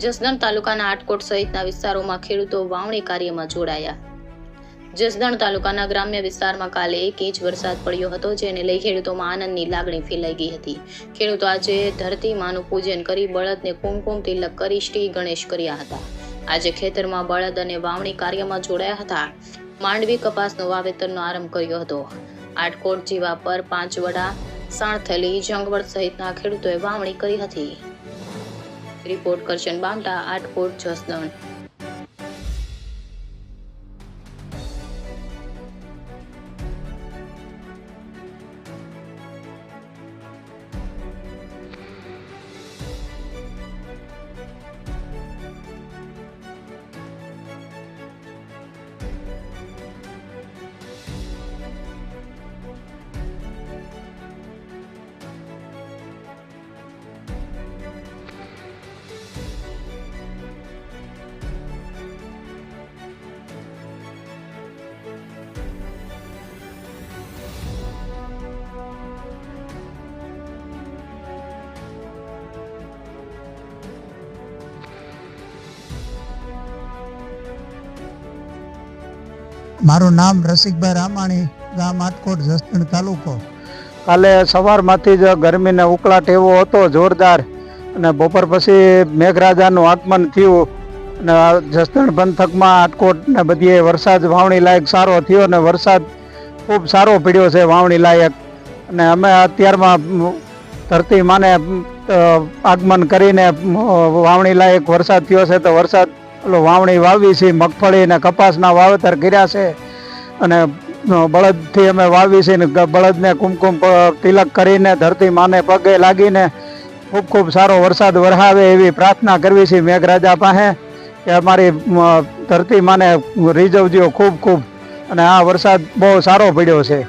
જસદણ તાલુકાના આટકોટ સહિતના વિસ્તારોમાં ખેડૂતો વાવણી કાર્યમાં જોડાયા। જસદણ તાલુકાના ગ્રામ્ય વિસ્તારમાં કાલે 1 ઇંચ વરસાદ પડ્યો હતો, જેને લઈ ખેડૂતોમાં આનંદની લાગણી ફેલાઈ ગઈ હતી। ખેડૂતો આજે ધરતી માનું પૂજન કરી બળદને કુમકુમ તિલક કરી શ્રી ગણેશ કર્યા હતા। આજે ખેતરમાં બળદ અને વાવણી કાર્યમાં જોડાયા હતા। માંડવી કપાસનો વાવેતરનો આરંભ કર્યો હતો। આટકોટ જીવાપર, પાંચવડા, સાણથલી, જંગવડ સહિતના ખેડૂતોએ વાવણી કરી હતી। રિપોર્ટ કરશન બામટા, આટકોટ, જસદણ। મારું નામ રસિકભાઈ રામાણી, ગામ આટકોટ, જસદણ તાલુકો। કાલે સવારમાંથી જ ગરમીને ઉકળાટ એવો હતો જોરદાર, અને બપોર પછી મેઘરાજાનું આગમન થયું અને જસદણ પંથકમાં આટકોટ ને બધીએ વરસાદ વાવણી લાયક સારો થયો અને વરસાદ ખૂબ સારો પડ્યો છે વાવણી લાયક। અને અમે અત્યારમાં ધરતી માને આગમન કરીને વાવણી લાયક વરસાદ થયો છે, તો વરસાદ વાવણી વાવી છે, મગફળી ને કપાસના વાવેતર કર્યા છે અને બળદથી અમે વાવી છે ને બળદને કુમકુમ તિલક કરીને ધરતી માને પગે લાગીને ખૂબ ખૂબ સારો વરસાદ વરસાવે એવી પ્રાર્થના કરવી છે મેઘરાજા પાસે કે અમારી ધરતી માને રીઝવજો ખૂબ ખૂબ, અને આ વરસાદ બહુ સારો પડ્યો છે।